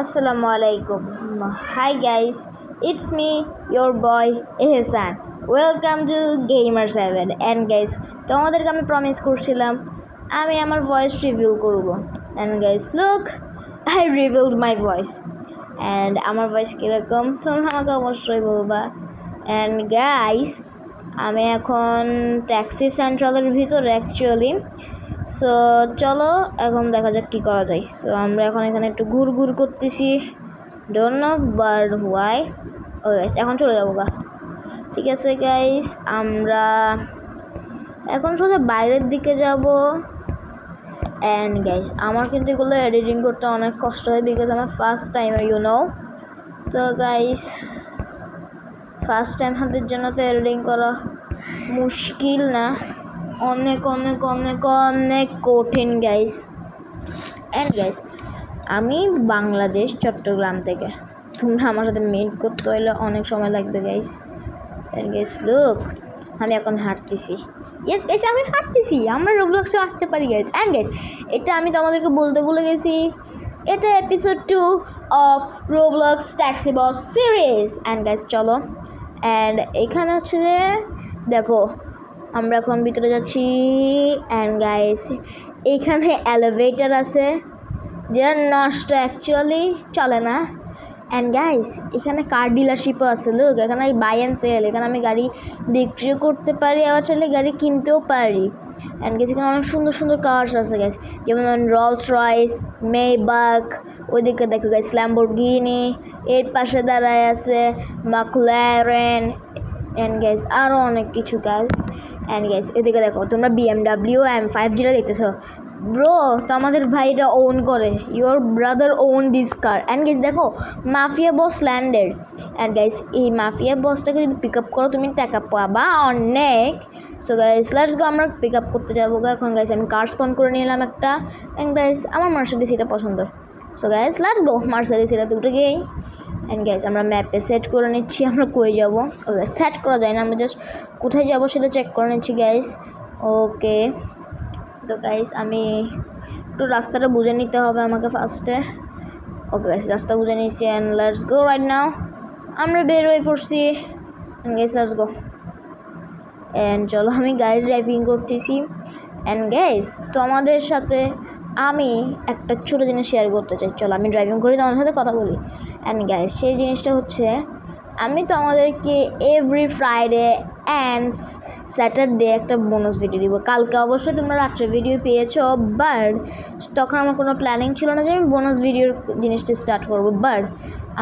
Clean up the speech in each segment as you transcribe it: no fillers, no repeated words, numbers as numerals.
Assalamualaikum. Hi guys, it's me, your boy Ehsan. Welcome to Gamer 7. And guys, তোমাদেরকে আমি promise করছিলাম আমি আমার ভয়েস রিভিউ করব। And guys, look, I revealed my voice. And আমার voice কীরকম তোমরা আমাকে অবশ্যই বলবা। And guys, আমি এখন ট্যাক্সি সেন্ট্রালের ভিতরে অ্যাকচুয়ালি। সো চলো এখন দেখা যাক কী করা যায়। সো আমরা এখন এখানে একটু ঘুর করতেছি, ডোন্ট নো বাট হোয়াই। ও গাইস এখন চলে যাবো গা। ঠিক আছে গাইস, আমরা এখন সোজা বাইরের দিকে যাব। অ্যান্ড গাইস আমার কিন্তু এগুলো এডিটিং করতে অনেক কষ্ট হয় বিকজ আমার ফার্স্ট টাইম নো। তো গাইস ফার্স্ট টাইম হাতের জন্য তো এডিটিং করা মুশকিল না, অনেক অনেক অনেক অনেক কঠিন গাইস। অ্যান্ড গাইস আমি বাংলাদেশ চট্টগ্রাম থেকে, তোমরা আমার সাথে মিট করতে হলে অনেক সময় লাগবে গাইস। অ্যান্ড গাইস লুক, আমি এখন হাঁটতেছি। ইয়েস গাইস আমি হাঁটতেছি, আমরা রোবলক্সে হাঁটতে পারি গাইস। অ্যান্ড গাইস এটা আমি তোমাদেরকে বলতে ভুলে গেছি, এটা episode 2 of Roblox taxi boss series. And guys চলো, অ্যান্ড এখানে হচ্ছে যে দেখো আমরা এখন ভিতরে যাচ্ছি। অ্যান্ড গাইস এখানে এলিভেটর আছে যেটা নষ্ট, অ্যাকচুয়ালি চলে না। অ্যান্ড গাইস এখানে কার ডিলারশিপও আছে, লুক এখানে বাই অ্যান্ড সেল, এখানে আমি গাড়ি বিক্রিও করতে পারি আবার চাইলে গাড়ি কিনতেও পারি। অ্যান্ড গাইস এখানে অনেক সুন্দর সুন্দর কার্স আছে গাইস, যেমন রোলস রয়েস, মেবাক, ওইদিকে দেখো গাইস ল্যাম্বরগিনি, এর পাশে দাঁড়ায় আছে ম্যাকলারেন। অ্যান্ড গাইস আরও অনেক কিছু গাইস। অ্যান্ড গাইস এদিকে দেখো তোমরা BMW M5 যেটা দেখতেছো, ব্রো তো আমাদের ভাই এটা ওন করে, your brother own this car. And guys দেখো mafia boss landed. And guys এই মাফিয়া বসটাকে যদি পিক আপ করো তুমি টাকা পাবা অনেক। সো গাইস লেটস গো, আমরা পিক আপ করতে যাবো এখন গাইস। আমি কার স্পন করে নিলাম একটা। অ্যান্ড গাইস আমার মার্সিডিজ এটা পছন্দ। So guys let's go, Mercedes এটা দুটো গিয়েই। অ্যান্ড গাইস আমরা ম্যাপে সেট করে নিচ্ছি আমরা কই যাবো। ওকে সেট করা যায় না, আমরা জাস্ট কোথায় যাবো সেটা চেক করে নিচ্ছি গাইস। ওকে তো গাইস আমি একটু রাস্তাটা বুঝে নিতে হবে আমাকে ফার্স্টে। ওকে গাইস রাস্তা বুঝে নিচ্ছি। And let's go right now, আমরা বের হয়ে পড়ছি। And guys let's go. And চলো আমি গাড়ি ড্রাইভিং করতেছি। অ্যান্ড গাইস তোমাদের সাথে আমি একটা ছোটো জিনিস শেয়ার করতে চাই, চলো আমি ড্রাইভিং করি তোমাদের সাথে কথা বলি। অ্যান্ড গাইস সেই জিনিসটা হচ্ছে আমি তো আমাদেরকে এভরি ফ্রাইডে অ্যান্ড স্যাটারডে একটা বোনাস ভিডিও দিব। কালকে অবশ্যই তোমরা রাত্রে ভিডিও পেয়েছো, বাট তখন আমার কোনো প্ল্যানিং ছিল না যে আমি বোনাস ভিডিওর জিনিসটা স্টার্ট করবো। বাট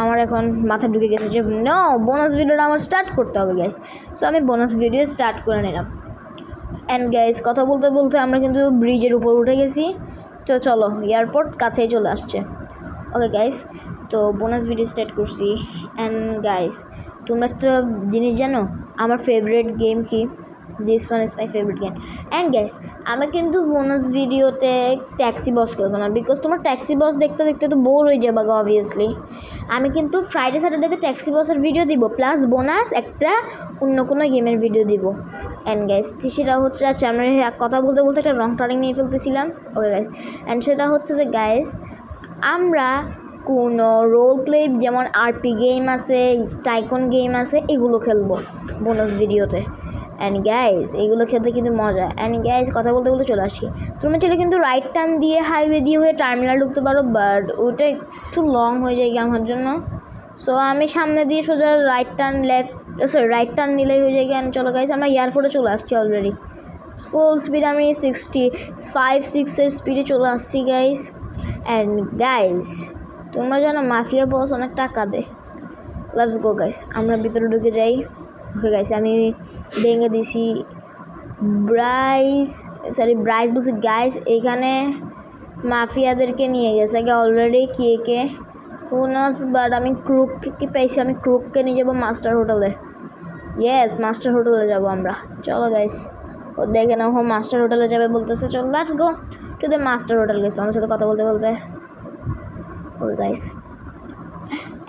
আমার এখন মাথা ঢুকে গেছে যে নো, বোনাস ভিডিওটা আমার স্টার্ট করতে হবে গাইস। সো আমি বোনাস ভিডিও স্টার্ট করে নিলাম। অ্যান্ড গাইস কথা বলতে বলতে আমরা কিন্তু ব্রিজের উপর উঠে গেছি। তো চলো এয়ারপোর্ট কাছেই চলে আসছে। ওকে গাইস তো বোনাস ভিডিও স্টার্ট করছি। অ্যান্ড গাইস তোমরা একটা জিনিস জানো আমার ফেভারিট গেম কি? This one is my favourite game. And guys আমি কিন্তু বোনাস ভিডিওতে ট্যাক্সি বস খেলবো না বিকজ তোমার ট্যাক্সি বস দেখতে দেখতে তো বোর হয়ে যাবে অবভিয়াসলি। আমি কিন্তু ফ্রাইডে স্যাটারডেতে ট্যাক্সি বসের ভিডিও দিব প্লাস বোনাস একটা অন্য কোনো গেমের ভিডিও দিব। অ্যান্ড গাইস সেটা হচ্ছে, আচ্ছা আমরা কথা বলতে বলতে একটা রং টার্নিং নিয়ে ফেলতেছিলাম। ওকে গাইস অ্যান্ড সেটা হচ্ছে যে গাইস আমরা কোনো রোল প্লে যেমন আরপি গেম আছে, টাইকন গেম আছে, এগুলো খেলবো বোনাস ভিডিওতে। অ্যান্ড গাইজ এগুলো খেলতে কিন্তু মজা। অ্যান্ড গাইজ কথা বলতে বলতে চলে আসি, তুমি চাইলে কিন্তু রাইট টার্ন দিয়ে হাইওয়ে দিয়ে হয়ে টার্মিনাল ঢুকতে পারো, বাট ওটা একটু লং হয়ে যায় আমার জন্য। সো আমি সামনে দিয়ে সোজা রাইট টার্ন রাইট টার্ন নিলেই হয়ে যায়। অ্যান্ড চলো গাইজ আমরা এয়ারপোর্টে চলে আসছি অলরেডি। ফুল স্পিড আমি 65-6 স্পিডে চলে আসছি গাইজ। অ্যান্ড গাইজ তোমরা জানো মাফিয়া বস অনেক টাকা দেয়। লেটস গো গাইস, আমরা ভিতরে ঢুকে যাই। ওকে গাইস আমি ভেঙে দিছি ব্রাইস বলছি গাইস, এইখানে মাফিয়াদেরকে নিয়ে গেছে অলরেডি কে হুনস, বাট আমি ক্রুককে পেয়েছি, আমি ক্রুককে নিয়ে যাবো মাস্টার হোটেলে। ইয়েস মাস্টার হোটেলে যাবো আমরা। চলো গাইস ও দেখে নাও ও মাস্টার হোটেলে যাবে বলতেছে, চলো let's go to the master hotel গেছে আমার সাথে কথা বলতে বলতে। ওকে গাইস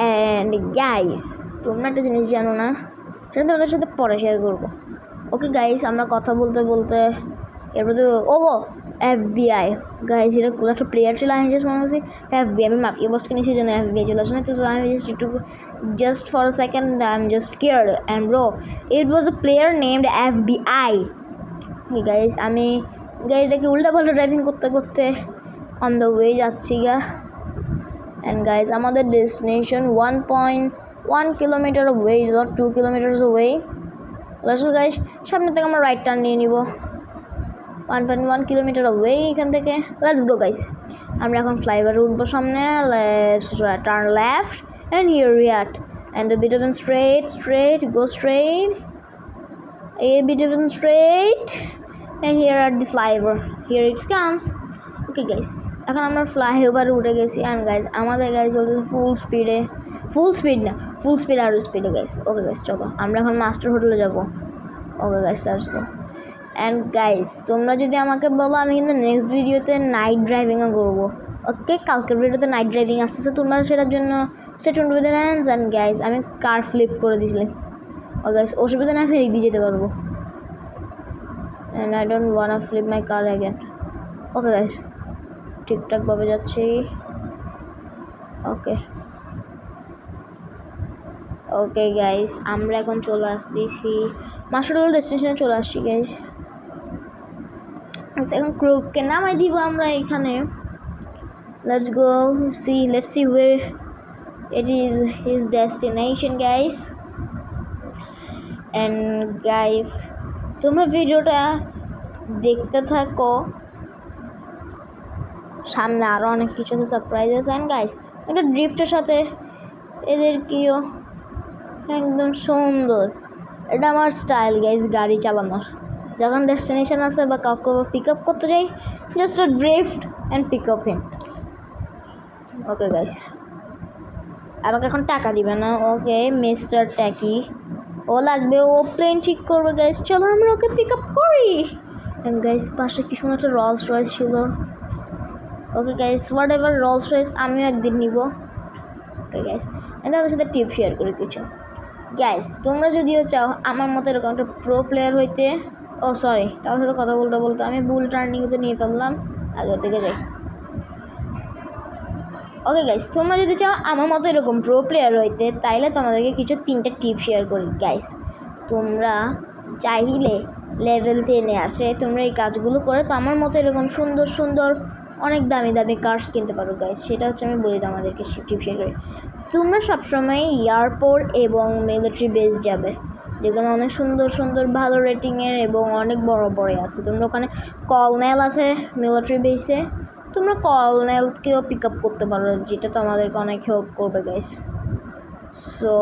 অ্যান্ড গাইস তোমরা একটা জিনিস জানো না, সেটা তোমাদের সাথে পরে শেয়ার করবো। ওকে গাইস আমরা কথা বলতে বলতে এরপর তো FBI গাইজ, এটা কোনো একটা প্লেয়ার ছিল, আমি জাস্ট মনে করছি FBI, আমি মাফিয়া বসকে নিয়েছি জন্য FBI চলে আসে না, তো আমি just for a second I'm just scared and bro it was a player named FBI. Guys আমি গাড়িটাকে উল্টা পাল্টা ড্রাইভিং করতে করতে অন দ্য ওয়ে যাচ্ছি গা। অ্যান্ড গাইজ আমাদের destination 1.1 kilometre way, not 2 kilometres way. Guys সামনে থেকে আমরা রাইট টার্ন নিয়ে নিব 1.1 কিলোমিটার ওয়ে এখান থেকে। লেটস গো গাইজ, আমরা এখন ফ্লাইওভারে উঠবো সামনে। Let's turn left and here we at and a bit even straight go straight, a bit even straight and here at the flyover, here it comes. Okay guys এখন আমরা ফ্লাইওভারে উঠে গেছি। And guys আমাদের গাড়ি চলতেছে ফুল স্পিড আরও স্পিডে guys. Okay guys চলো আমরা এখন মাস্টার হোটেলে যাবো। Okay guys let's go. And guys তোমরা যদি আমাকে বলো আমি কিন্তু নেক্সট ভিডিওতে নাইট ড্রাইভিংও করবো। ওকে কালকের ভিডিওতে নাইট ড্রাইভিং আসতেছে, তোমরা সেটার জন্য stay tuned with the and guys আমি কার ফ্লিপ করে দিয়েছিলাম। ও গাইজ অসুবিধা নেই, আমি এগিয়ে যেতে পারবো। And I don't want flip my car again. Okay guys ঠিকঠাকভাবে যাচ্ছি। ওকে গাইজ আমরা এখন চলে আসতেছি মাস্টার হোটেল ডেস্টিনেশনে চলে আসছি গাইজ। এখন ক্রুকে নামাই দিব আমরা এখানে। let's see where it is his destination guys. and guys তোমরা ভিডিওটা দেখতে থাকো, সামনে আরও অনেক কিছু আছে সারপ্রাইজ আছে। অ্যান্ড গাইস একটা ড্রিফটের সাথে এদের কিও একদম সুন্দর, এটা আমার স্টাইল গাইস গাড়ি চালানোর। যখন ডেস্টিনেশন আছে বা কাউকে পিক আপ করতে যাই, just a drift and pick up him. Okay guys আমাকে এখন টাকা দিবে না। ওকে মিস্টার ট্যাকি ও লাগবে, ও প্লেন ঠিক করবে গাইস। চলো আমরা ওকে পিক আপ করি। গাইস পাশে কি সুন্দর একটা রলস রয়েস ছিল। Okay guys whatever Rolls Royce আমিও একদিন নিব। ওকে গাইস তাদের সাথে টিপ শেয়ার করি কিছু। গাইস তোমরা যদিও চাও আমার মতো এরকম একটা প্রো প্লেয়ার হইতে, ও সরি তার সাথে কথা বলতে বলতে আমি বুল টার্নিংতে নিয়ে ফেললাম, আগের দিকে যাই। ওকে গাইস তোমরা যদি চাও আমার মতো এরকম প্রো প্লেয়ার হইতে, তাইলে তোমাদেরকে কিছু 3টা টিপ শেয়ার করি। গাইস তোমরা চাইলে লেভেল 10-এ আসে তোমরা এই কাজগুলো করে তো আমার মতো এরকম সুন্দর সুন্দর অনেক দামি দামি কার্স কিনতে পারো গাইস। সেটা হচ্ছে আমি বলি তোমাদেরকে টিপ শেয়ার করি। তোমরা সবসময় এয়ারপোর্ট এবং মিলিটারি বেস যাবে, যেখানে অনেক সুন্দর সুন্দর ভালো রেটিংয়ের এবং অনেক বড় বড় আছে। তোমরা ওখানে কর্নেল আছে মিলিটারি বেসে, তোমরা কর্নেলকেও পিক আপ করতে পারো, যেটা তোমাদেরকে অনেক হেল্প করবে গাইস। সো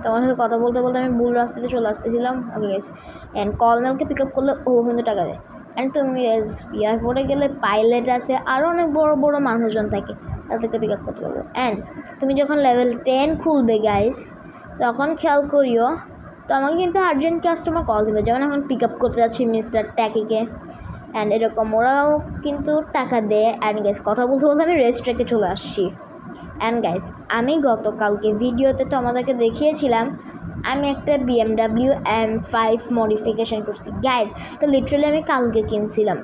তোমার সাথে কথা বলতে বলতে আমি ভুল রাস্তাতে চলে আসতেছিলাম। ওকে গাইস অ্যান্ড কর্নেলকে পিক আপ করলে ও কিন্তু টাকা দেয়। অ্যান্ড তুমি এয়ারপোর্টে গেলে পাইলট আছে, আরও অনেক বড় বড় মানুষজন থাকে, তাদেরকে পিক আপ করতে পারবো। অ্যান্ড তুমি যখন লেভেল 10 খুলবে গাইস তখন খেয়াল করিও তো আমাকে কিন্তু আর্জেন্ট কাস্টমার কল দেবে, যেমন এখন পিক আপ করতে যাচ্ছি মিস্টার ট্যাকিকে। অ্যান্ড এরকম ওরাও কিন্তু টাকা দেয়। অ্যান্ড গাইস কথা বলতে বলতে আমি রেস ট্র্যাকে চলে আসছি। অ্যান্ড গাইস আমি গতকালকে ভিডিওতে তো আমাদেরকে দেখিয়েছিলাম আমি একটা BMW M5 মডিফিকেশান করছি গাইস। তো লিটারালি আমি কালকে কিনছিলাম।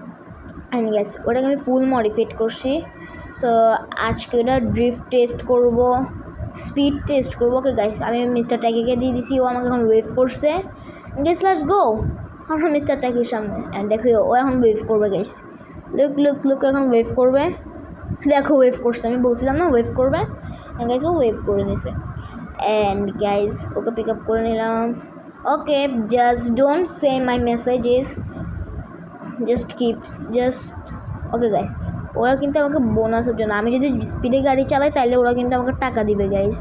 অ্যান্ড গাইস ওটাকে আমি ফুল মডিফাইড করছি। সো আজকে ওটা ড্রিফট টেস্ট করব, স্পিড টেস্ট করবো। ওকে গাইস আমি মিস্টার ট্যাকিকে দিয়ে দিছি, ও আমাকে এখন ওয়েভ করছে। গাইস লেটস গো আমরা মিস্টার ট্যাকির সামনে। অ্যান্ড দেখো ও এখন ওয়েভ করবে গাইস, লুক এখন ওয়েভ করবে, দেখো ওয়েভ করছে, আমি বলছিলাম না ওয়েভ করবে। অ্যান্ড গাইস ও ওয়েভ করে নিছে। And guys okay pick up করে নিলাম। Okay just don't say my messages, okay guys ওরা কিন্তু আমাকে বোনাসের জন্য, আমি যদি স্পিডে গাড়ি চালাই তাহলে ওরা কিন্তু আমাকে টাকা দিবে গাইস।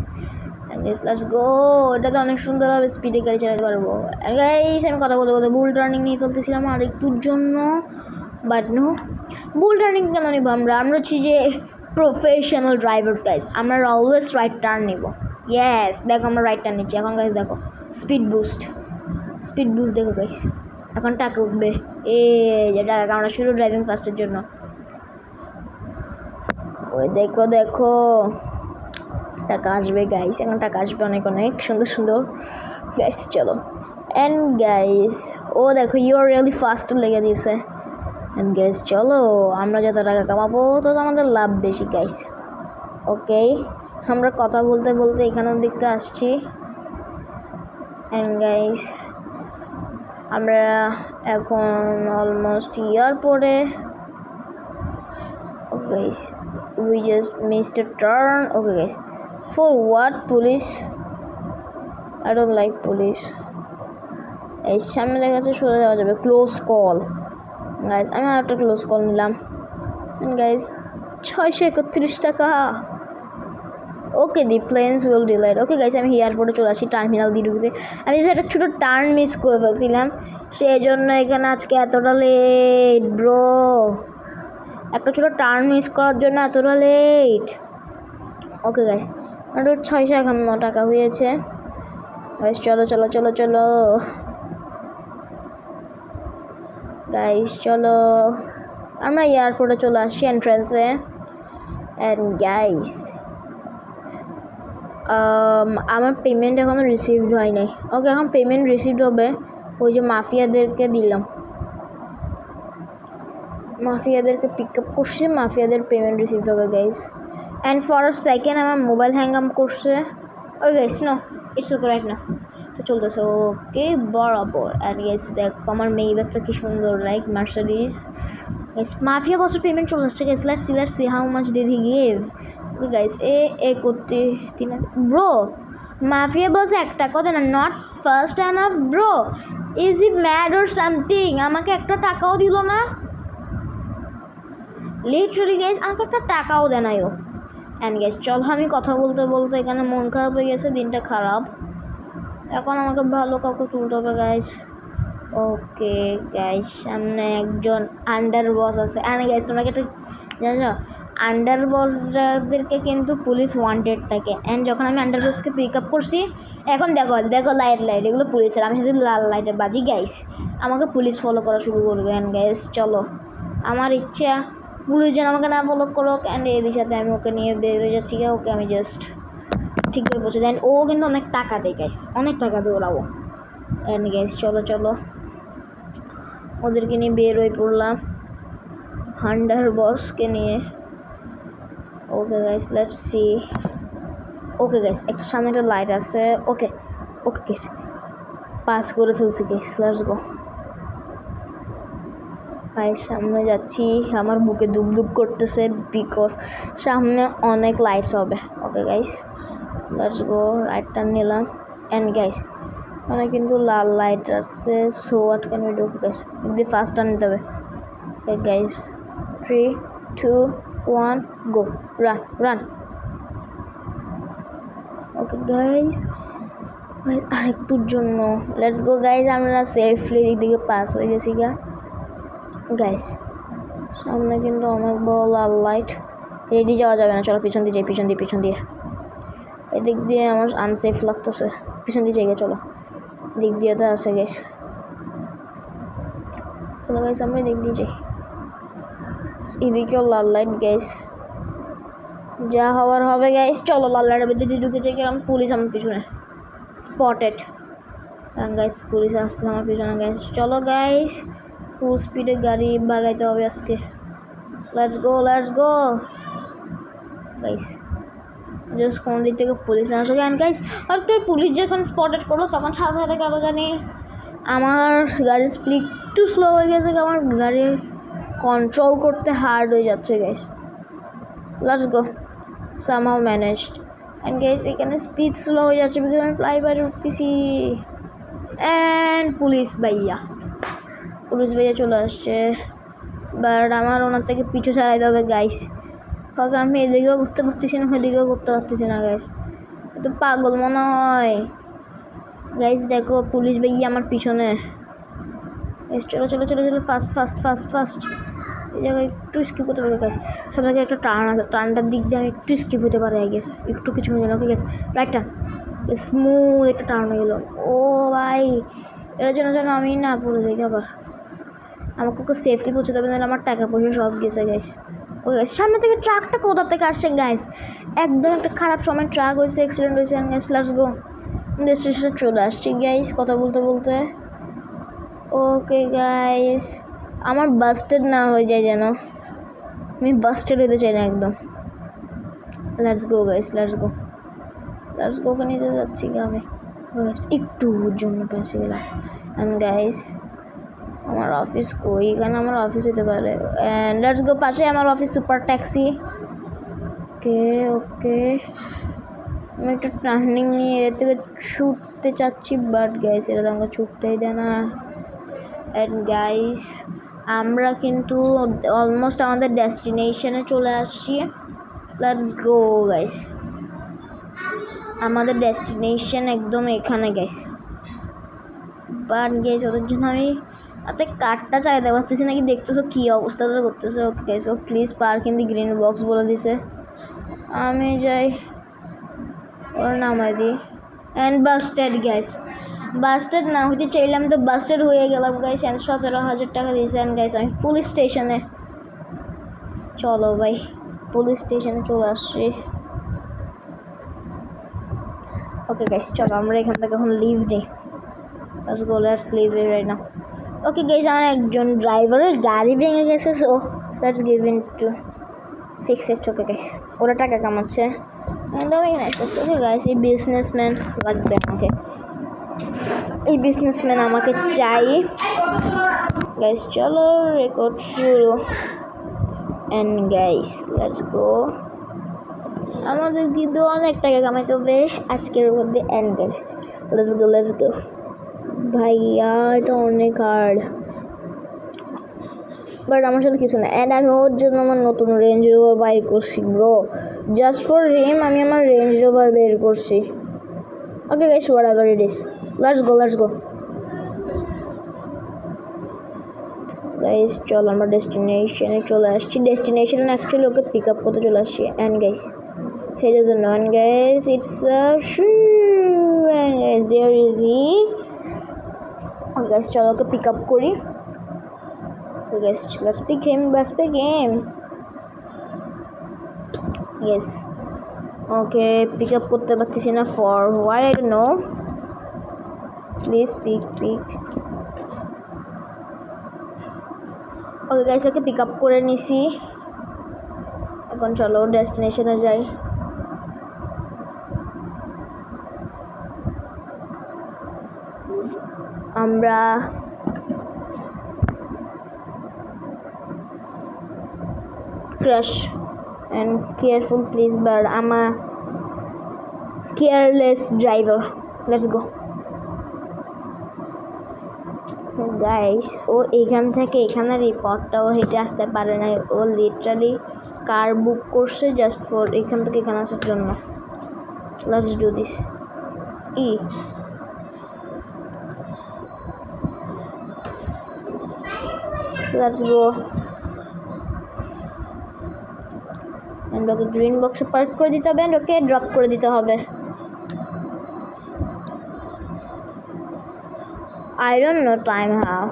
লেটস গো এটা তো অনেক সুন্দরভাবে স্পিডে গাড়ি চালাতে পারবো। গাইস আমি কথা বলতে বলতে বুল টার্নিং নিয়ে ফেলতেছিলাম আর একটুর জন্য, বাট নো বুল টার্নিং কেন নিব আমরা হচ্ছি যে প্রফেশনাল ড্রাইভার্স গাইস, আমরা অলওয়েজ রাইট টার্ন নিব। ইয়েস দেখো আমরা রাইট টার্ন নিচ্ছি এখন গাইস, দেখো স্পিড বুস্ট দেখো গাইস, এখন টাকা উঠবে যেটা আমরা শুরু ড্রাইভিং ফাস্টের জন্য। ওই দেখো টাকা আসবে গাইস, এখন টাকা আসবে অনেক অনেক সুন্দর গাইস। চলো অ্যান্ড গাইস ও দেখো ইউ আর রিয়েলি ফাস্ট লেগে দিয়েছে। এন্ড গাইস চলো আমরা যত টাকা কামাবো তত আমাদের লাভ বেশি গাইস। ওকে আমরা কথা বলতে বলতে এখানেও দেখতে আসছি। এন্ড গাইস আমরা এখন অলমোস্ট এয়ারপোর্টে। Okay guys we just missed a turn. Okay guys, for what police? I don't like police. এই সামনে দেখা যাচ্ছে সোজা যাওয়া যাবে। ক্লোজ কল গাইস, আমি একটা ক্লোজ কল নিলাম গাইস 631 টাকা। ওকে দি planes will delayed. Okay guys আমি এয়ারপোর্টে চলে আসি টার্মিনাল দিয়ে ঢুকতে। আমি যে একটা ছোটো টার্ন মিস করে ফেলছিলাম সেই জন্য এখানে আজকে এতটা লেট ব্রো। একটা ছোটো টার্ন মিস করার জন্য এতটা লেট। ওকে গাইস আমার 651 টাকা হয়েছে গাইস। চলো চলো চলো চলো গাইস চলো আমরা এয়ারপোর্টে চলে আসছি এন্ট্রান্সে। অ্যান্ড গাইস আমার পেমেন্ট এখনও রিসিভড হয় নাই। ওকে এখন পেমেন্ট রিসিভড হবে। ওই যে মাফিয়াদেরকে দিলাম, মাফিয়াদেরকে পিক আপ করছে, মাফিয়াদের পেমেন্ট রিসিভড হবে guys. And for a second আমার মোবাইল হ্যাং আপ করছে। ওই guys no it's okay right না তো চলতেছে ওকে বরাবর। অ্যান্ড গাইস দেখো আমার মেয়ে ব্যাগটা কি সুন্দর লাইক মার্সিডিজ গাইস। মাফিয়া বছর পেমেন্ট চলে আসছে guys. Let's see how much did he give. Okay guys এ করতে 3000 ব্রো। মাফিয়া বস 1 টাকা দেয় না, not first enough bro. Is he mad or something? আমাকে একটা টাকাও দিল না লিটারালি গাইস, আমাকে একটা টাকাও দেয় নাই ও। অ্যান্ড গাইস চলো আমি কথা বলতে বলতে এখানে মন খারাপ হয়ে গেছে, দিনটা খারাপ। এখন আমাকে ভালো কাউকে তুলতে হবে গাইস। ওকে গাইস সামনে একজন আন্ডার বস আছে। অ্যান্ড গাইস তোমরা কি একটা জানো আন্ডার বসদেরকে কিন্তু পুলিশ ওয়ান্টেড থাকে। অ্যান্ড যখন আমি আন্ডার বসকে পিক আপ করছি এখন দেখো দেখো লাইট এগুলো পুলিশের, আমি সাথে লাল লাইটে বাজি গাইস, আমাকে পুলিশ ফলো করা শুরু করবে। অ্যান্ড গাইস চলো আমার ইচ্ছা পুলিশ যেন আমাকে না ফলো করুক। অ্যান্ড এর সাথে আমি ওকে নিয়ে বেরোয় যাচ্ছি। ওকে আমি জাস্ট ঠিকভাবে পৌঁছে দেন। ও কিন্তু অনেক টাকা দেয় গাইস, অনেক টাকা দেয় ওরাও। অ্যান্ড গাইস চলো চলো ওদেরকে নিয়ে বের হয়ে পড়লাম আন্ডার বসকে নিয়ে। Okay guys let's C. Okay guys একটা সামনে একটা লাইট আছে। ওকে ওকে গাইস পাস করে ফেলছি গাইস, লেটস গো। ভাইয়ের সামনে যাচ্ছি, আমার বুকে দুপ দুপ করতেছে বিকজ সামনে অনেক লাইটস হবে। Okay guys let's go, right turn নিলাম। অ্যান্ড গাইস মানে কিন্তু লাল লাইট আছে, so what can we do guys, যদি ফার্স্ট টার্ন নিতে হবে। ওকে গাইস 3 2 1 গো, রান রান। ওকে গাইস আরেকটুর জন্য লেটস গো গাইস, আমরা সেফলি দিকে পাস হয়ে গেছি গা গাইস। সামনে কিন্তু অনেক বড় লাল লাইট, রেডি যাওয়া যাবে না, চলো পিছন দিয়ে যাই, পিছন দিয়ে পিছন দিয়ে। এদিক দিয়ে আমার আনসেফ লাগতেছে, পিছন দিয়ে যাই। চলো দিক দিয়ে তো আছে গাইস, চলো গাইস আমরা দিক দিয়ে যাই। এদিকেও লাল লাইট গাইস, যা হওয়ার হবে গাইস। চলো লাল লাইটের ভিতরে দিয়ে ঢুকে যাই, কারণ পুলিশ আমার পিছনে স্পটেড গাইস, পুলিশ আসছে আমার পিছনে গাইস। চলো গাইস ফুল স্পিডে গাড়ি ভাগাইতে হবে আজকে, লেটস গো গাইস। জাস্ট কোন দিক থেকে পুলিশ না আসে গাইস। আর পুলিশ যখন স্পটেড করলো তখন সাথে সাথে কেন জানি আমার গাড়ির স্পিড একটু স্লো হয়ে গেছে, আমার গাড়ি কন্ট্রোল করতে হার্ড হয়ে যাচ্ছে guys. Let's go somehow managed. And guys এখানে স্পিড স্লো হয়ে যাচ্ছে বিকজ আমি ফ্লাইওভারে উঠতেছি। অ্যান্ড পুলিশ ভাইয়া চলে আসছে, বাট আমার ওনার থেকে পিছু ছাড়াইতে হবে গাইস। ওকে আমি এদিকেও করতে পারতেছি না, ওদিকেও করতে পারতেছি না গাইস, তো পাগল মনে হয় গাইস। দেখো পুলিশ ভাইয়া আমার পিছনে। চলো চলো চলো চলো ফাস্ট ফাস্ট ফাস্ট ফাস্ট। এই জায়গায় একটু স্কিপ করতে পারে গাইস, সব জায়গায় একটা টার্ন আছে, টার্নটার দিক দিয়ে আমি একটু স্কিপ হতে পারি গেছে, একটু কিছু মনে ওকে গেছে রাইট টার্ন, স্মুথ একটা টার্ন হয়ে গেল। ও ভাই এটার জন্য যেন আমি না পড়ে যাই আবার, আমাকে ওকে সেফটি পৌঁছতে হবে, নাহলে আমার টাকা পয়সা সব গেছে গাইস। ও গাইস সামনে থেকে ট্রাকটা কোথা থেকে আসছে গাইস, একদম একটা খারাপ সময় ট্রাক হয়েছে, অ্যাক্সিডেন্ট হয়েছে গাইস। লেটস গো ডেস্টিনেশনে চলে আসছি গাইস কথা বলতে বলতে। ওকে গাইস আমার বাস্টেড না হয়ে যায় যেন, আমি বাস্টেড হতে চাই না একদম। Let's go guys, let's go ওকে নিতে যাচ্ছি কি আমি একটু জন্য পেঁচে গেলাম। অ্যান্ড গাইস আমার অফিস কই, এখানে আমার অফিস হতে পারে। অ্যান্ড লেটস গো, পাশে আমার অফিস, সুপার ট্যাক্সি। ওকে ওকে, আমি একটা টার্নিং নিয়ে এর থেকে ছুটতে চাচ্ছি, বাট গাইস এটা তো আমাকে ছুটতেই দেয় না। অ্যান্ড গাইস আমরা কিন্তু অলমোস্ট আমাদের ডেস্টিনেশনে চলে আসছি। লেটস গো গাইস, আমাদের ডেস্টিনেশন একদম এখানে গাইস। বাট গাইস ওদের জন্য আমি তাতে কারটা চালাতে পারতেছি নাকি, দেখতেছো কী অবস্থাটা করতেছে। ওকে গাইস, ও please park in the green box বলে দিছে, আমি যাই ওর নামাই দিই। অ্যান্ড বাস্টেড গাইস, বাস্টেড না হইতে চাইলাম তো বাস্টেড হয়ে গেলাম গাইস। অ্যান্ড 17,000 টাকা দিয়েছে। অ্যান্ড গাইস আমি পুলিশ স্টেশনে, চলো ভাই পুলিশ স্টেশনে চলে আসছি। ওকে গাইস চলো আমরা এখান থেকে এখন লিভ নিই। Let's go, let's leave it right now. Okay guys আমার একজন ড্রাইভারের গাড়ি ভেঙে গেছে, so let's give in to fix it. Okay guys ওরা টাকা কামাচ্ছে অ্যান্ড আমি এখানে আসছি। ওকে গাইস এই বিজনেসম্যান লাগবে আমাকে, এই বিজনেসম্যান আমাকে চাই গাইস। চলো রেকর্ড শুরু। অ্যান্ড গাইস লেটস গো, আমাদের কিন্তু অনেক টাকা কামাইতে হবে আজকের মধ্যে। অ্যান্ড গাইস লেটস গো ভাইয়া, এটা অনেক হার্ড, বাট আমার সাথে কিছু না। অ্যান্ড আমি ওর জন্য আমার নতুন রেঞ্জ রোভার বাই করছি ব্রো, জাস্ট ফর হিম আমি আমার রেঞ্জ রোভার বের করছি। ওকে guys what ever it is, let's go guys. চল আমরা ডেস্টিনেশনে চলে আসছি, ডেস্টিনেশনে অ্যাকচুয়ালি ওকে পিক আপ করতে চলে আসছি। And guys he doesn't know, and guys it's and guys there is he. Okay guys চলো ওকে পিক আপ করি। Okay guys let's pick him. Yes okay pick up করতে পারতেছি না, for why I don't know. Please pick. Okay guys okay pick up করে নিছি, এখন চলো ডেস্টিনেশনে যাই। আমরা crash and careful please, but I'm a careless driver. Let's go guys, ও এখান থেকে এখানে রিপোর্টটাও হেঁটে আসতে পারে নাই, ও লিটারালি কার বুক করছে জাস্ট ফর এখান থেকে এখানে আসার জন্য। Let's do this. Let's go. And okay green বক্সে পার্ক করে দিতে হবে, অ্যান্ড ওকে ড্রপ করে দিতে হবে। I don't know time how,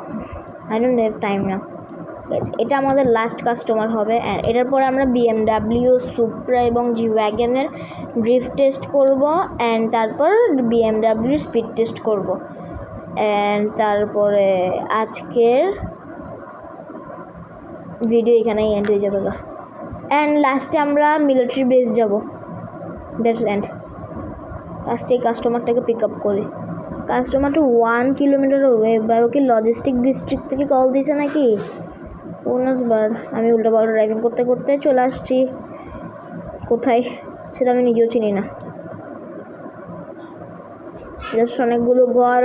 I don't have time now guys. এটা আমাদের লাস্ট কাস্টমার হবে, অ্যান্ড এটার পরে আমরা BMW, সুপ্রা এবং জি ওয়াগনের ড্রিফট টেস্ট করব, অ্যান্ড তারপর BMW স্পিড টেস্ট করব, অ্যান্ড তারপরে আজকের ভিডিও এখানেই এন্ড হয়ে যাবে। অ্যান্ড লাস্টে আমরা মিলিটারি বেস যাব। That's end. লাস্টে এই কাস্টমারটাকে পিক আপ করি। কাস্টমারটা 1 কিলোমিটার ওয়ে, বা ওকে লজিস্টিক ডিস্ট্রিক্ট থেকে কল দিয়েছে নাকি বার। আমি উল্টাপাল্টা ড্রাইভিং করতে করতে চলে আসছি কোথায় সেটা আমি নিজেও চিনি না। জাস্ট অনেকগুলো ঘর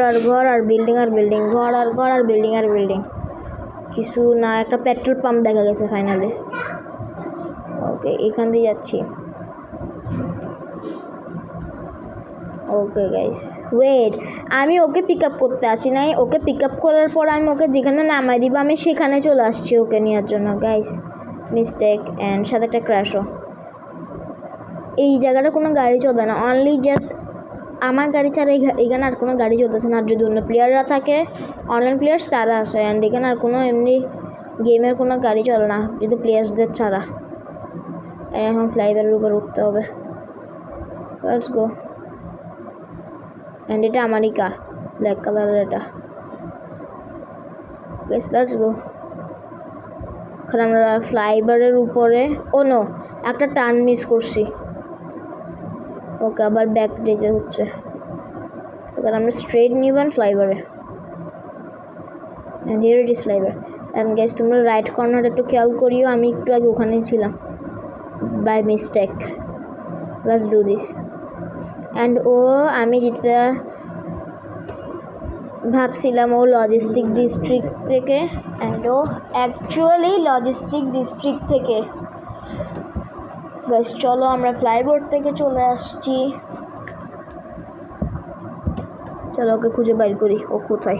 আর বিল্ডিং আর বিল্ডিং, ঘর আর বিল্ডিং, কিছু না। একটা পেট্রোল পাম্প দেখা গেছে ফাইনালি। ওকে এখান দিয়ে যাচ্ছি। ওকে গাইস ওয়েট, আমি ওকে পিক আপ করতে আসি নাই, ওকে পিক আপ করার পর আমি ওকে যেখানে নামাই দিব আমি সেখানে চলে আসছি ওকে নেওয়ার জন্য। গাইস মিস্টেক, অ্যান্ড সাথে একটা ক্র্যাশও। এই জায়গাটা কোনো গাড়ি চলবে না, অনলি জাস্ট আমার গাড়ি ছাড়া এখানে আর কোনো গাড়ি চলতেছে না। আর যদি অন্য প্লেয়াররা থাকে, অনলাইন প্লেয়ার্স, তারা আসে, অ্যান্ড এখানে আর কোনো এমনি গেমের কোনো গাড়ি চলে না যদি প্লেয়ার্সদের ছাড়া। এখন ফ্লাইওভারের উপর উঠতে হবে। Let's go. অ্যান্ড এটা আমারই কার, ব্ল্যাক কালারের এটা। গাইস লেটস গো। এখন আমরা ফ্লাইওভারের উপরে নো একটা টার্ন মিস করছি। ওকে আবার ব্যাক যেতে হচ্ছে। এবার আমরা স্ট্রেট নিবেন ফ্লাইওভারে। And here it is flyover. And guys তোমরা রাইট কর্নার একটু খেয়াল করিও, আমি একটু আগে ওখানেই ছিলাম by mistake. Let's do this. And আমি যেটা ভাবছিলাম ও লজিস্টিক ডিস্ট্রিক্ট থেকে, অ্যান্ড ও অ্যাকচুয়ালি লজিস্টিক ডিস্ট্রিক্ট থেকে। গাইস চলো আমরা ফ্লাইওভার থেকে চলে আসছি। চলো ওকে খুঁজে বাইর করি, ও কোথায়।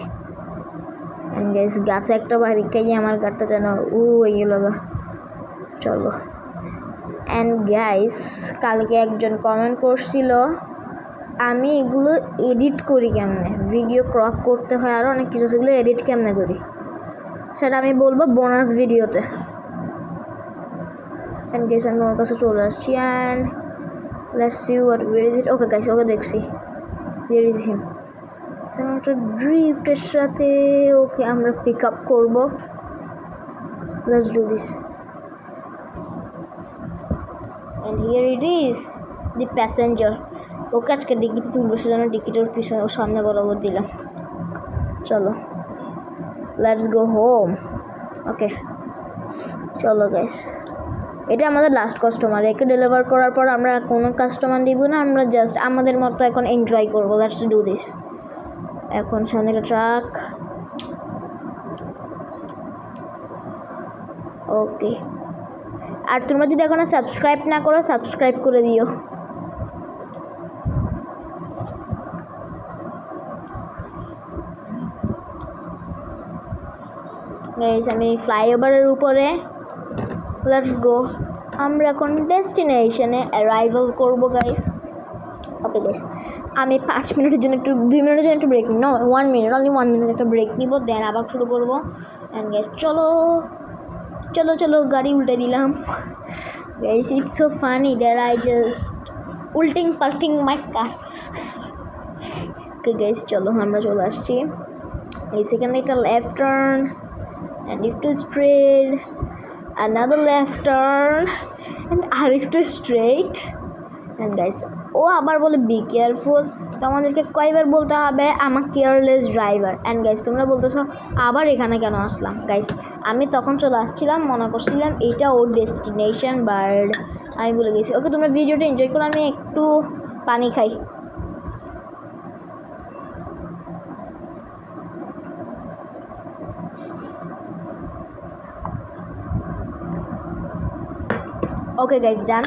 অ্যান্ড গাইস গাছে একটা বাড়ি খাইয়ে আমার গাড়টা যেন এই লগা। চলো। অ্যান্ড গাইস কালকে একজন কমেন্ট করছিল আমি এগুলো এডিট করি কেমনে, ভিডিও ক্রপ করতে হয় আরও অনেক কিছু, সেগুলো এডিট কেমনে করি সেটা আমি বলবো বোনাস ভিডিওতে। অ্যান্ড গাইস আমি ওর কাছে চলে আসছি। And let's see what where is it. Okay guys ওকে দেখছি, হিয়ার ইজ হিম। একটা ড্রিফটের সাথে ওকে আমরা পিক আপ করবো। Let's do this. And here it is the passenger. ওকে আজকে ডিকিতে তুলবো, সেজন্য টিকিটের পিছনে ও সামনে বরাবর দিলাম। চলো লেটস গো হোম। ওকে চলো গাইস, এটা আমাদের লাস্ট কাস্টমার। একে ডেলিভার করার পর আমরা কোনো কাস্টমার দিব না, আমরা জাস্ট আমাদের মতো এখন এনজয় করবো। Let's do this. এখন সামনে একটা ট্রাক। ওকে, আর তোমরা যদি এখনো সাবস্ক্রাইব না করো সাবস্ক্রাইব করে দিও। গাইস আমি ফ্লাইওভারের উপরে। Let's go. আমরা এখন ডেস্টিনেশনে অ্যারাইভাল করবো গাইস। ওকে গাইস আমি 5 মিনিটের জন্য একটু 2 মিনিটের জন্য একটু ব্রেক নিই। 1 মিনিট, অনলি 1 মিনিট একটা ব্রেক নিব, দেন আবার শুরু করবো। অ্যান্ড গাইস চলো চলো চলো গাড়ি উল্টে দিলাম। Guys it's so funny that I just পাল্টিং মাই কার। ওকে গাইস চলো আমরা চলে আসছি। এই সেখানে একটা লেফট টার্ন and একটু straight, another left turn and আরেকটু straight. and guys ও আবার বলে বি কেয়ারফুল। তো আমাদেরকে কয়বার বলতে হবে আমার কেয়ারলেস ড্রাইভার। অ্যান্ড গাইস তোমরা বলতেছো আবার এখানে কেন আসলাম। গাইস আমি তখন চলে আসছিলাম, মনে করছিলাম এইটা ওর ডেস্টিনেশন, বাট আমি বলে গেছি। ওকে তোমরা ভিডিওটা এনজয় করো, আমি একটু পানি খাই। ওকে গাইস ডান,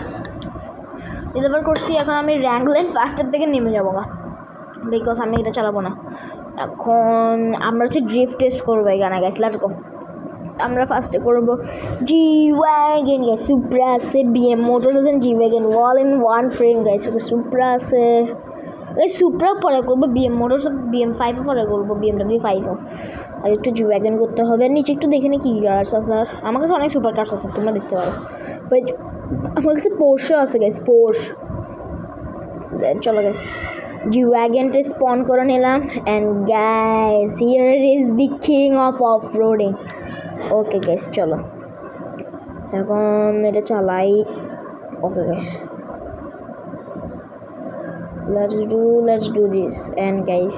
ডেলিভার করছি। এখন আমি র্যাঙ্গলেন ফাস্টার থেকে নেমে যাবো গা, বিকজ আমি এটা চালাবো না। এখন আমরা হচ্ছে ড্রিফট টেস্ট করবো এখানে গাইস। লেটস গো। আমরা ফার্স্টে করবো জি ওয়াগন গাইস। সুপ্রা আছে, বিএম মোটরস আছে, জি wagon wall in one frame guys. Okay supra আছে, এই সুপ্রা পরে করবো, বিএম মোটরস BM5 পরে করবো, BMW5ও। আর একটু জি ওয়াগন করতে হবে। নিচে একটু দেখে নি কী কার্স আছে। আর আমার কাছে অনেক সুপার কার্স আছে, তোমরা দেখতে পারো। বাট আমার কাছে পোর্শও আছে গাইস, পোর্শ। চলো গাইস জি ওয়াগনটা স্পন করে নিলাম। And guys here is the king of off roading. Okay guys চলো এখন এটা চালাই। Okay guys let's do this. and guys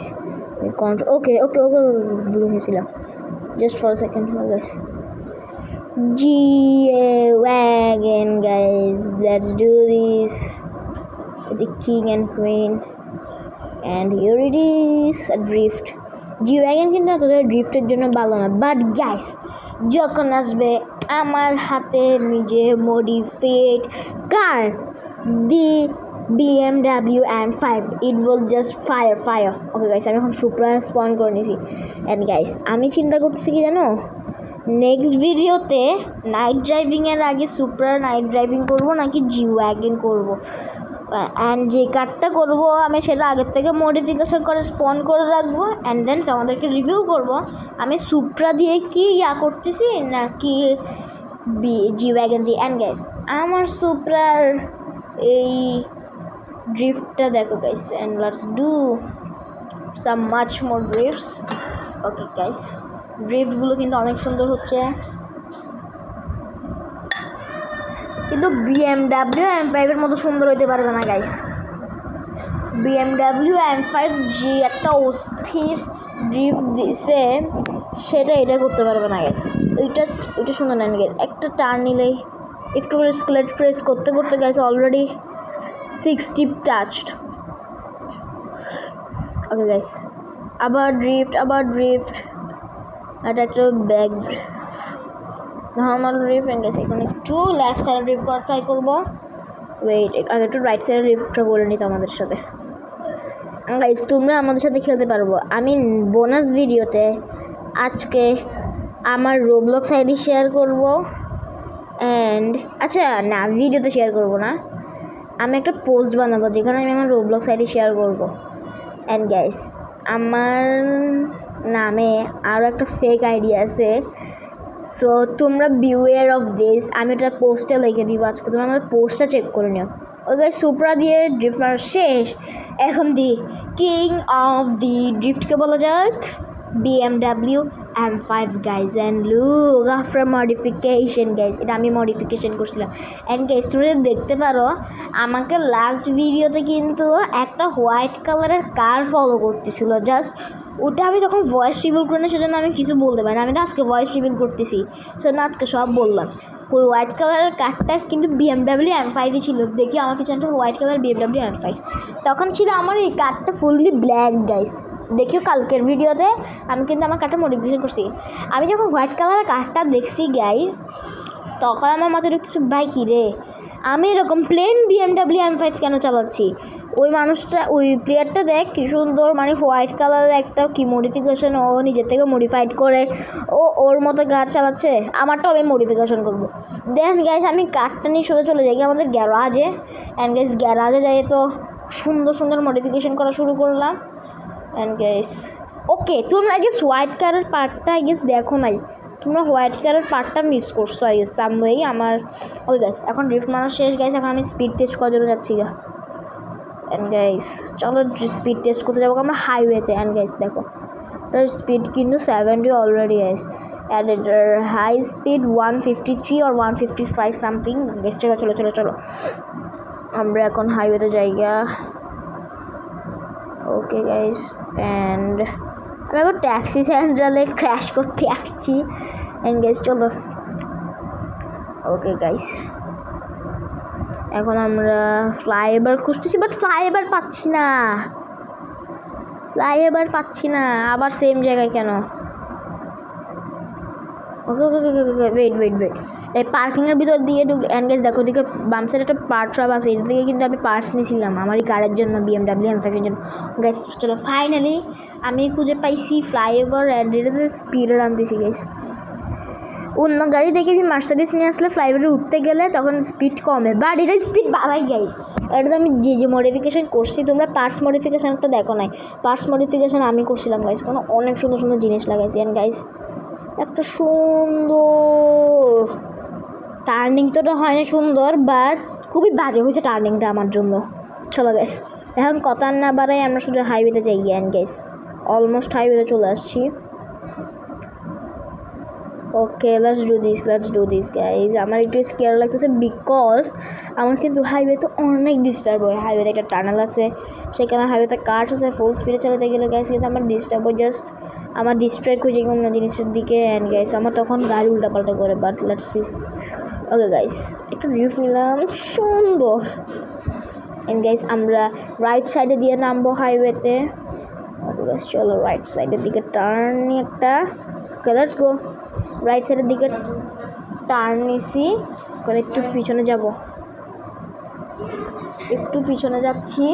we can't okay ভুলে গেছিলাম just for a second. guys G-Wagon guys, let's do this. The king and queen, and here it is a drift. G-Wagon কিন্তু তোদের ড্রিফটের জন্য ভালো না, but guys যখন আসবে আমার হাতে নিজে modified car the BMW M5, it will just fire. Okay guys আমি এখন সুপ্রা স্পন করে নিয়েছি। অ্যান্ড গাইস আমি চিন্তা করতেছি কি জানো, নেক্সট ভিডিওতে নাইট ড্রাইভিংয়ের আগে সুপ্রা নাইট ড্রাইভিং করব নাকি জি ওয়াগন করবো। অ্যান্ড যে কারটা করবো আমি সেটা আগের থেকে মডিফিকেশন করে স্পন করে রাখবো। অ্যান্ড দেন তোমাদেরকে রিভিউ করব আমি সুপ্রা দিয়ে কি করতেছি নাকি জি ওয়াগন দিয়ে। অ্যান্ড গাইস আমার সুপ্রার এই ড্রিফটটা দেখো guys. And let's do some much more drifts. Okay guys ড্রিফটগুলো কিন্তু অনেক সুন্দর হচ্ছে। কিন্তু BMW M5 এর মতো সুন্দর হইতে পারবে না গাইস। BMW M5 যে একটা অস্থির ড্রিফট দিছে সেটা এটা করতে পারবে না গাইস। ওইটা সুন্দর না গাইস, একটা টার্ন নিলেই একটু করে স্কেলেট প্রেস করতে করতে guys already 60 touched. Okay guys, আবার ড্রিফট এটা একটা ব্যাক নর্মাল ড্রিফট। গাইস এখন একটু লেফট সাইডে ড্রিফট করা ট্রাই করবো। ওয়েট, আগে একটু রাইট সাইডে ড্রিফটটা বলে নিতে আমাদের সাথে। গাইস তোমরা আমাদের সাথে খেলতে পারবো। আমি বোনাস ভিডিওতে আজকে আমার রোবলক্স আইডি শেয়ার করবো অ্যান্ড আচ্ছা না, ভিডিওতে শেয়ার করবো না, আমি একটা পোস্ট বানাবো যেখানে আমি আমার রোবলক্স আইডি শেয়ার করবো। অ্যান্ড গাইস আমার নামে আরও একটা ফেক আইডি আছে, সো তোমরা বিওয়্যার অফ দিস। আমি ওটা পোস্টে লিখে দিব আজকে, তোমরা আমাদের পোস্টটা চেক করে নিও। ওকে, সুপ্রা দিয়ে ড্রিফট মারা শেষ। এখন দি কিং অফ দি ড্রিফটকে বলা যাক BMW M5 guys. And look after modification guys, এটা আমি মডিফিকেশন করছিলাম। অ্যান্ড গাইজ তুমি দেখতে পারো আমাকে লাস্ট ভিডিওতে কিন্তু একটা হোয়াইট কালারের কার ফলো করতেছিল। জাস্ট ওটা আমি তখন ভয়েস রিভিল করি না, সেজন্য আমি কিছু বলতে পারি না। আমি তো আজকে ভয়েস রিভিল করতেছি, সেজন্য আজকে সব বললাম। ওই হোয়াইট কালারের কারটা কিন্তু BMW M5ই ছিল। দেখি আমার পিছনটা হোয়াইট কালার BMW M5, তখন ছিল আমার এই কারটা ফুললি ব্ল্যাক গাইস। দেখিও কালকের ভিডিওতে আমি কিন্তু আমার কারটা মডিফিকেশন করছি। আমি যখন হোয়াইট কালারের কারটা দেখছি গাইস, তখন আমার মাথায় ঢুকতেছে ভাই কী রে, আমি এরকম প্লেন BMW M5 কেন চালাচ্ছি। ওই মানুষটা, ওই প্লেয়ারটা দেখ কী সুন্দর, মানে হোয়াইট কালারের একটা কি মডিফিকেশন ও নিজের থেকে মডিফাইড করে ওর মতো কার চালাচ্ছে। আমারটাও আমি মডিফিকেশন করবো। দেন গাইস আমি কারটা নিয়ে চলে যাই আমাদের গ্যারাজে। অ্যান্ড গাইস গ্যারাজে যাই তো সুন্দর সুন্দর মডিফিকেশন করা শুরু করলাম। অ্যান্ড গাইস ওকে, তোমরা আগে হোয়াইট কালারের পার্টটা আই গেস দেখো নাই, তোমরা হোয়াইট কালারের পার্টটা মিস করছো আই গেস সামওয়েই আমার। ওকে গাইস এখন ড্রিফট মারা শেষ গাইস, এখন আমি স্পিড টেস্ট করার জন্য যাচ্ছি গা। অ্যান্ড গাইস চলো স্পিড টেস্ট করতে যাবো আমরা হাইওয়েতে। অ্যান্ড গাইস দেখো এটার স্পিড কিন্তু 70 অলরেডি গাইস, অ্যান্ড এটার high speed 153 or 155 something guys. চলো আমরা এখন হাইওয়েতে যাইগা। ওকে গাইস, অ্যান্ড আমি আবার ট্যাক্সি সেন্ট্রালে ক্র্যাশ করতে আসছি। অ্যান্ড গাইস চলো। ওকে গাইস এখন আমরা ফ্লাইওভার খুঁজতেছি, বাট ফ্লাইওভার পাচ্ছি না, আবার সেম জায়গায় কেন। ওকে ওয়েট এই পার্কিংয়ের ভিতর দিয়ে অ্যান্ড গাইস দেখো দিকে বাম সাইডে একটা পার্ট শপ আছে, এটা থেকে কিন্তু আমি পার্টস নিয়েছিলাম আমার এই কারের জন্য, BMW M5 এর জন্য। গাইস চলো ফাইনালি আমি খুঁজে পাইছি ফ্লাইওভার, অ্যান্ড এটাতে স্পিডে আনতেছি গাইস। অন্য গাড়ি দেখে আমি মার্সিডিজ নিয়ে আসলে ফ্লাইওভারে উঠতে গেলে তখন স্পিড কমে, বাট এটা স্পিড বাড়াই গাইস। এটা আমি যে মডিফিকেশান করছি, তোমরা পার্টস মডিফিকেশানটা দেখো নাই, পার্টস মডিফিকেশান আমি করছিলাম গাইস, কোনো অনেক সুন্দর সুন্দর জিনিস লাগাইছি। অ্যান্ড গাইস একটা সুন্দর টার্নিং তো হয় না সুন্দর, বাট খুবই বাজে হয়েছে টার্নিংটা আমার জন্য। চলো গাইস এখন কথা না বাড়াই আমরা শুধু হাইওয়েতে যাই। অ্যান্ড গাইস অলমোস্ট হাইওয়েতে চলে আসছি। Okay let's do this guys. আমার একটু স্কেয়ার লাগতেছে বিকজ আমার কিন্তু হাইওয়েতে অনেক ডিস্টার্ব হয়। হাইওয়েতে একটা টানেল আছে, সেখানে হাইওয়েতে কার্স আছে, ফুল স্পিডে চালাতে গেলে গাইজ কিন্তু আমার ডিস্টার্ব হয়, জাস্ট আমার ডিস্ট্র্যাক্ট হয়ে যায় অন্য জিনিসের দিকে। অ্যান্ড গাইজ আমার তখন গাড়ি উল্টাপাল্টা করে, but let's see. Okay guys একটু ড্রিফট নিলাম সুন্দর। অ্যান্ড গাইজ আমরা রাইট সাইডে দিয়ে নামবো হাইওয়েতে। ওকে গাইজ চলো রাইট সাইডের দিকে টার্ন নিয়ে একটা। Okay let's go. রাইট সাইডের দিকে টার্ন নিছি, একটু পিছনে যাব, একটু পিছনে যাচ্ছি।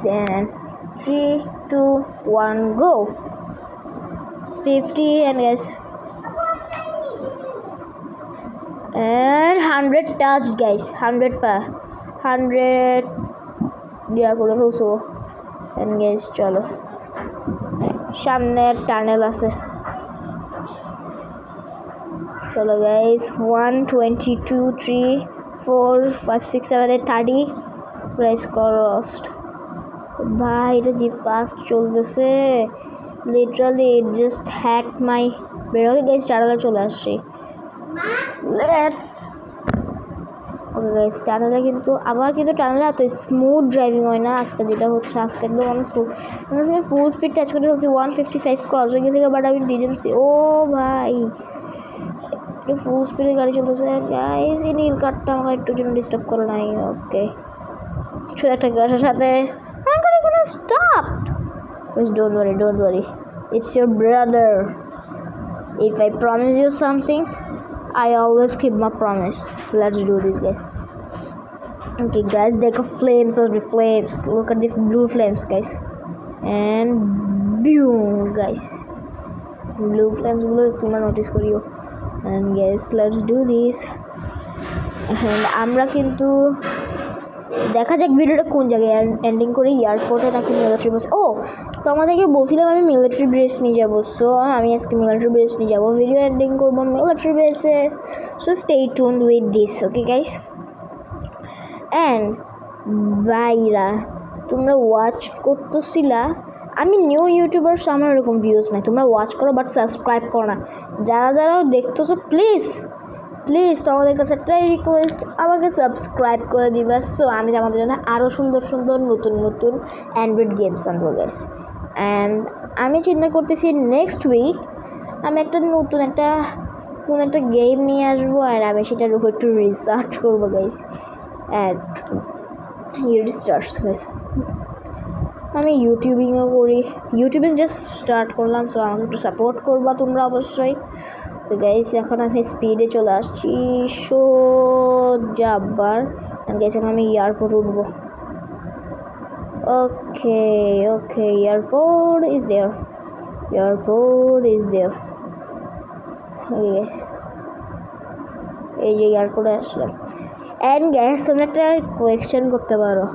দেন 3 2 1 গো 50 and guys and 100 touch guys, 100 দেওয়া করে ফেলছো। অ্যান্ড গাইস চলো সামনে টানেল আছে। চলো গাইস 1 2 2 3 4 5 6 7 8 30 প্রেস ক্রসড। ভাই এটা যে ফাস্ট চলতেছে, literally it just hack my বেরোকে গাইস। টারালে চলে আসছি, লেটস ওকে গাইস, টানেলে কিন্তু আবার কিন্তু টানেলে এত স্মুথ ড্রাইভিং হয় না আজকে, যেটা হচ্ছে আজকে একদম অনেক স্মুথ। আমি ফুল স্পিড টাচ করে ফেলছি, 155 ক্রস হয়ে গেছে, বাট আমি ডিডেন্সি। ও ভাই, ফুল স্পিডে গাড়ি চলতেছে গাইস। এই নীল কার্ডটা আমাকে একটু জন্য ডিস্টার্ব করে নাই। ওকে, ছোট একটা গাছের সাথে আমার গাড়ি এখানে stopped. Don't worry, it's your brother. If I promise you something, I always keep my promise. Let's do this, guys. Okay, guys, there are flames or the flames. Look at the blue flames, guys. And boom, guys. Blue flames gulo tomra notice koriyo. And guys, let's do this. And আমরা কিন্তু দেখা যাক ভিডিওটা কোন জায়গায় ending করে, এয়ারপোর্টে নাকি মিলিটারি বেস। ও, তো আমাদেরকে বলছিলাম আমি মিলিটারি বেস নিয়ে যাবো, সো আমি আজকে মিলিটারি বেস নিয়ে যাবো, ভিডিও এন্ডিং করবো মিলিটারি বেসে। So stay tuned with this, okay guys. And বাইরা, তোমরা ওয়াচ করতেছিলা, আমি নিউ ইউটিউবার্স, আমার এরকম ভিউজ নাই, তোমরা ওয়াচ করো বাট সাবস্ক্রাইব করো না। যারা যারাও দেখতেছো প্লিজ তোমাদের কাছে একটাই রিকোয়েস্ট, আমাকে সাবস্ক্রাইব করে দিবা। সো আমি আমাদের জন্য আরও সুন্দর সুন্দর নতুন অ্যান্ড্রয়েড গেমস আনবো গাইস। অ্যান্ড আমি চিন্তা করতেছি নেক্সট উইক আমি নতুন একটা গেম নিয়ে আসবো, আর আমি সেটার উপর একটু রিসার্চ করবো গাইস। অ্যান্ড স্টার্টস গাইস, আমি ইউটিউবিংও করি, ইউটিউবিং জাস্ট স্টার্ট করলাম, সো আমাকে একটু সাপোর্ট করবা তোমরা অবশ্যই। তো গাইস, এখন আমি স্পিডে চলে আসছি সোজাবার। গাইস, এখন আমি এয়ারপোর্ট উঠবো। ওকে, এয়ারপোর্ট ইজ দেয়ার। এই যে এয়ারপোর্টে আসলাম। অ্যান্ড গাইস, তোমরা একটা কোয়েশ্চেন করতে পারো,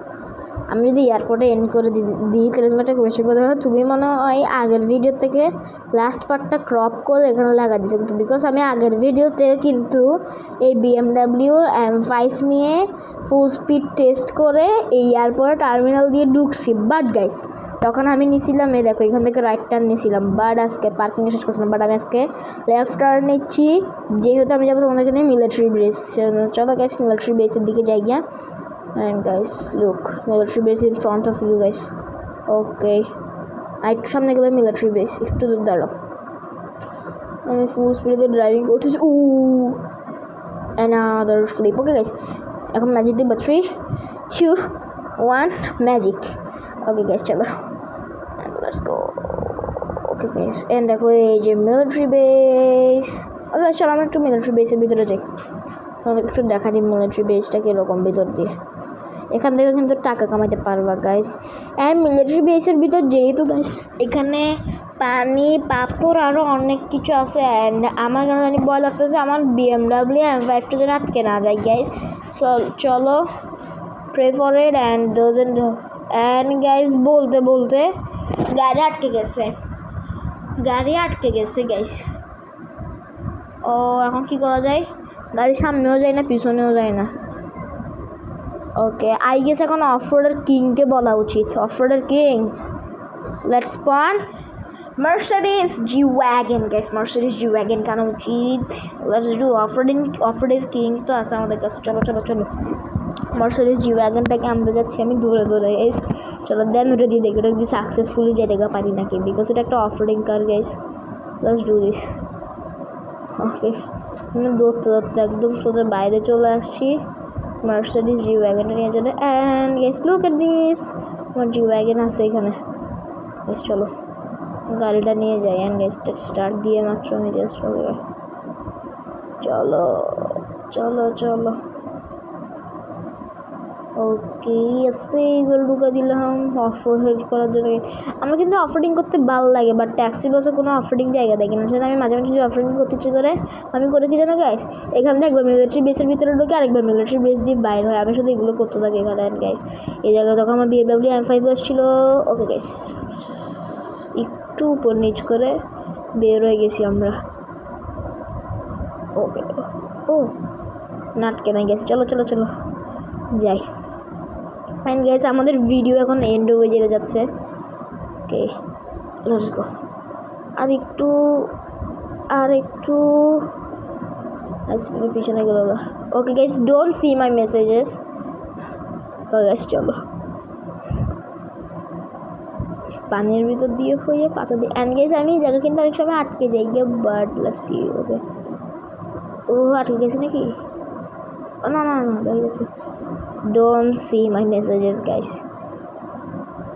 আমি যদি এয়ারপোর্টে এন্ড করে দিই তাহলে তুমি একটা কোয়েশ্চেন করতে পারো, তুমি মনে হয় আগের ভিডিও থেকে লাস্ট পার্টটা ক্রপ করে এখানে লাগা দিয়েছো, বিকজ আমি আগের ভিডিওতে কিন্তু এই BMW M5 নিয়ে ফুল স্পিড টেস্ট করে এই এয়ারপোর্টে টার্মিনাল দিয়ে ঢুকছি। বাট গাইস, তখন আমি নিয়েছিলাম, এই দেখো এখান থেকে রাইট টার্ন নিয়েছিলাম, বাট আজকে পার্কিংয়ে শেষ করছিলাম, বাট আমি আজকে লেফট টার্ন নিচ্ছি, যেহেতু আমি যাবো তোমাদেরকে নিয়ে মিলিটারি বেস। চলো গাইস, মিলিটারি বেসের দিকে যাই গিয়া। And guys, look, military base in front of you guys. Okay, একটু সামনে গেলে মিলিটারি বেস, একটু দূর দাঁড়াও। আমি ফুল স্পিডে ড্রাইভিং করতেছি। another flip. Okay guys, এখন ম্যাজিক দিব, 3 2 1 ম্যাজিক। ওকে গাইস, চলো let's go. Okay guys, end দেখো এই যে মিলিটারি বেস। ওকে চলো আমরা একটু মিলিটারি বেসের ভিতরে যাই, তোমাদের একটু দেখা দিই মিলিটারি বেসটা কীরকম ভিতর দিয়ে। এখান থেকে কিন্তু টাকা কামাইতে পারবা গাইস। অ্যান্ড মিলিটারি বেসের ভিতর যেহেতু গাইস এখানে পানি, পাথর আরও অনেক কিছু আছে। অ্যান্ড আমার কেন জানি ভয় লাগতেছে আমার BMW M5টা যেন আটকে না যায় গাইস। চলো, pray for it and guys, বলতে গাড়ি আটকে গেছে গাইস। ও, এখন কি করা যায়? গাড়ির সামনেও যায় না, পিছনেও যায় না। ওকে, আই গেস এখন অফরোডের কিংকে বলা উচিত। অফরোডের king, let's spawn Mercedes G wagon guys. Mercedes G wagon কেন উচিত? লেটস ডু অফরোডের কিং তো আছে আমাদের কাছে। চলো মার্সিডিজ জি ওয়াগনটাকে আনতে যাচ্ছি আমি দৌড়ে গাইস। চলো দেন ওটা দিয়ে দেখি ওটা যদি সাকসেসফুলি যেতে পারি নাকি, বিকজ এটা একটা off-roading car guys. Let's do this. Okay, দৌড়তে একদম সোজা বাইরে চলে আসছি মার্সিডিজ জি ওয়াগনটা নিয়ে যাবে। And guys look at this, আমার জি ওয়াগন আছে এখানে গাইস। চলো গাড়িটা নিয়ে যাই। অ্যান্ড গাইস স্টার্ট দিয়ে মাত্র আমি জাস্ট ওকে গাইস, চলো ওকে আস্তে এগুলো ঢুকা দিলাম অফরোড করার জন্য। আমার কিন্তু অফরোডিং করতে ভালো লাগে, বাট ট্যাক্সি বাসে কোনো অফরোডিং জায়গা দেখি না, সেটা আমি মাঝে যদি অফরোডিং করতে ইচ্ছে করে আমি করে কি জানো গাইস, এখান থেকে একবার মিলিটারি বেসের ভিতরে ঢুকে আরেকবার মিলিটারি বেস দিয়ে বাইর হয়। আমি শুধু এগুলো করতে থাকি এখানে। অ্যান্ড গাইস, এই জায়গায় তখন আমার BMW M5 আসছিল। ওকে গাইস, একটু উপর নিচ করে বের হয়ে গেছি আমরা। ওকে, ও নাটকে নাই গেছে। চলো যাই। অ্যান্ড গাইস, আমাদের ভিডিও এখন এন্ড হয়ে যেতে যাচ্ছে। Okay let's go. আর একটু পিছনে গেল। Okay guys, don't see my messages. Okay guys, চলো পানির ভিতর দিয়ে হয়ে পাতা দিয়ে। অ্যান্ড গাইস, আমি এই জায়গা কিন্তু অনেক সময় আটকে যাই গিয়ে, বাট লেটস সি। ওকে, ও আটকে গেছে নাকি? না না না, দেখা যাচ্ছে। Don't see my messages guys.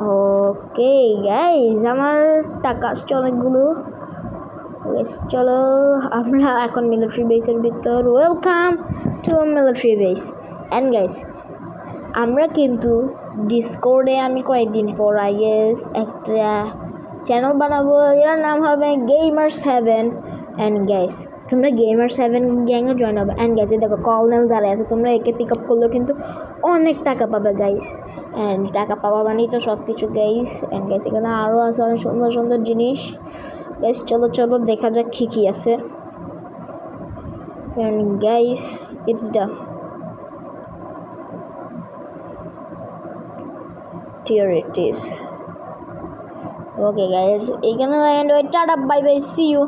Okay guys, আমার টাকা আসছে অনেকগুলো। চলো আমরা এখন মিলিটারি বেসের ভিতর। Welcome to military base. And guys, আমরা কিন্তু ডিসকর্ডে আমি কয়েকদিন পর আইএস একটা চ্যানেল বানাবো, এর নাম হবে Gamer7। অ্যান্ড গাইস, তোমরা Gamer7 গ্যাংয়ে জয়েন হবে। অ্যান্ড গাইস, দেখো কলনেল দাঁড়ায় আছে, তোমরা একে পিক আপ করলেও কিন্তু অনেক টাকা পাবে গাইস। অ্যান্ড টাকা পাওয়া মানেই তো সব কিছু গাইস। অ্যান্ড গাইস, এখানে আরও আছে অনেক সুন্দর সুন্দর জিনিস গাইস। চলো চলো দেখা যাক কী আছে। And guys, it's done. Here it is. Okay guys, এখানে end tata, bye bye, see you.